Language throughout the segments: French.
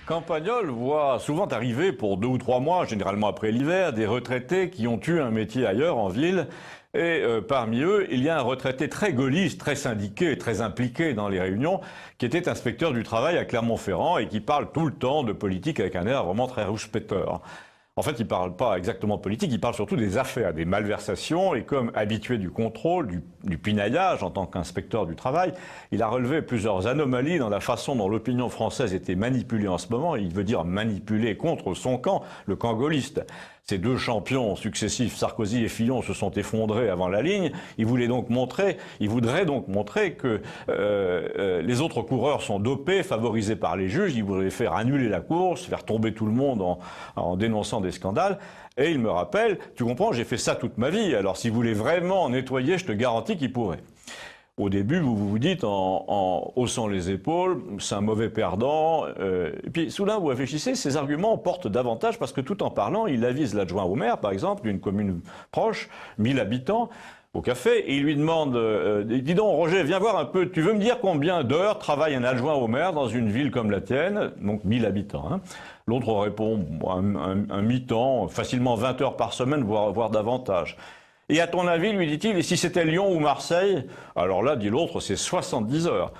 Campagnol voit souvent arriver pour 2 ou 3 mois, généralement après l'hiver, des retraités qui ont eu un métier ailleurs en ville. Et parmi eux, il y a un retraité très gaulliste, très syndiqué, très impliqué dans les réunions, qui était inspecteur du travail à Clermont-Ferrand et qui parle tout le temps de politique avec un air vraiment très rouge-péteur. En fait, il ne parle pas exactement de politique, il parle surtout des affaires, des malversations, et comme habitué du contrôle, du pinaillage en tant qu'inspecteur du travail, il a relevé plusieurs anomalies dans la façon dont l'opinion française était manipulée en ce moment. Il veut dire manipulée contre son camp, le camp gaulliste. Ces deux champions successifs, Sarkozy et Fillon, se sont effondrés avant la ligne. Il voudrait donc montrer que les autres coureurs sont dopés, favorisés par les juges. Il voudrait faire annuler la course, faire tomber tout le monde en dénonçant des scandales. Et il me rappelle, tu comprends, j'ai fait ça toute ma vie. Alors s'il voulait vraiment nettoyer, je te garantis qu'il pourrait. Au début, vous vous dites en haussant les épaules, c'est un mauvais perdant. Et puis soudain, vous réfléchissez, ces arguments portent davantage parce que tout en parlant, il avise l'adjoint au maire, par exemple, d'une commune proche, 1000 habitants, au café, et il lui demande dis donc Roger, viens voir un peu, tu veux me dire combien d'heures travaille un adjoint au maire dans une ville comme la tienne, donc 1000 habitants, hein. L'autre répond un mi-temps, facilement 20 heures par semaine, voire davantage. Et à ton avis, lui dit-il, et si c'était Lyon ou Marseille? Alors là, dit l'autre, c'est 70 heures.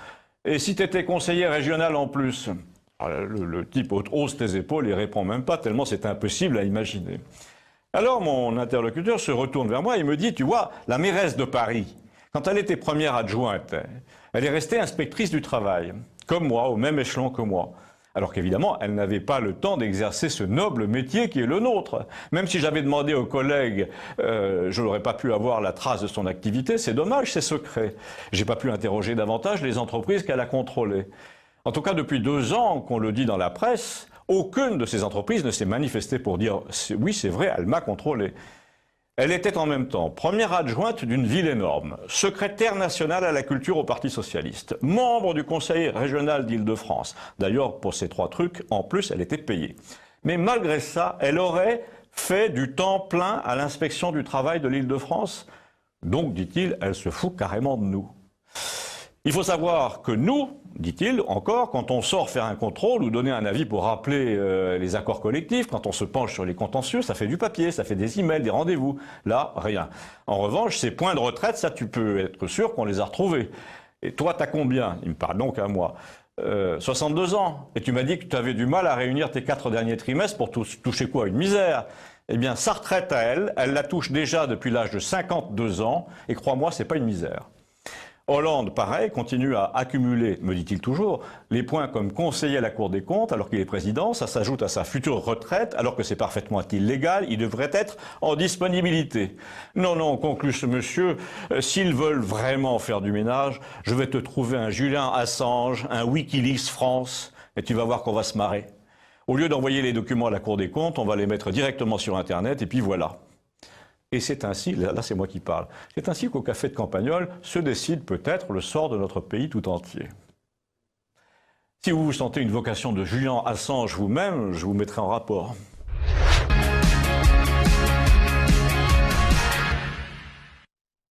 Et si tu étais conseiller régional en plus? Alors, le type hausse tes épaules et répond même pas, tellement c'est impossible à imaginer. Alors mon interlocuteur se retourne vers moi et me dit, tu vois, la mairesse de Paris, quand elle était première adjointe, elle est restée inspectrice du travail, comme moi, au même échelon que moi. Alors qu'évidemment, elle n'avait pas le temps d'exercer ce noble métier qui est le nôtre. Même si j'avais demandé aux collègues, je n'aurais pas pu avoir la trace de son activité, c'est dommage, c'est secret. J'ai pas pu interroger davantage les entreprises qu'elle a contrôlées. En tout cas, depuis 2 ans qu'on le dit dans la presse, aucune de ces entreprises ne s'est manifestée pour dire « oui, c'est vrai, elle m'a contrôlé ». Elle était en même temps première adjointe d'une ville énorme, secrétaire nationale à la culture au Parti socialiste, membre du conseil régional d'Île-de-France. D'ailleurs, pour ces 3 trucs, en plus, elle était payée. Mais malgré ça, elle aurait fait du temps plein à l'inspection du travail de l'Île-de-France. Donc, dit-il, elle se fout carrément de nous. Il faut savoir que nous, dit-il encore, quand on sort faire un contrôle ou donner un avis pour rappeler les accords collectifs, quand on se penche sur les contentieux, ça fait du papier, ça fait des emails, des rendez-vous. Là, rien. En revanche, ces points de retraite, ça, tu peux être sûr qu'on les a retrouvés. Et toi, t'as combien? Il me parle donc à moi. 62 ans. Et tu m'as dit que tu avais du mal à réunir tes 4 derniers trimestres pour toucher quoi? Une misère. Eh bien, sa retraite à elle la touche déjà depuis l'âge de 52 ans. Et crois-moi, c'est pas une misère. Hollande, pareil, continue à accumuler, me dit-il toujours, les points comme conseiller à la Cour des comptes alors qu'il est président. Ça s'ajoute à sa future retraite alors que c'est parfaitement illégal. Il devrait être en disponibilité. Non, non, conclut ce monsieur, s'ils veulent vraiment faire du ménage, je vais te trouver un Julian Assange, un Wikileaks France, et tu vas voir qu'on va se marrer. Au lieu d'envoyer les documents à la Cour des comptes, on va les mettre directement sur Internet et puis voilà. Et c'est ainsi, là c'est moi qui parle, c'est ainsi qu'au café de Campagnol se décide peut-être le sort de notre pays tout entier. Si vous vous sentez une vocation de Julian Assange vous-même, je vous mettrai en rapport.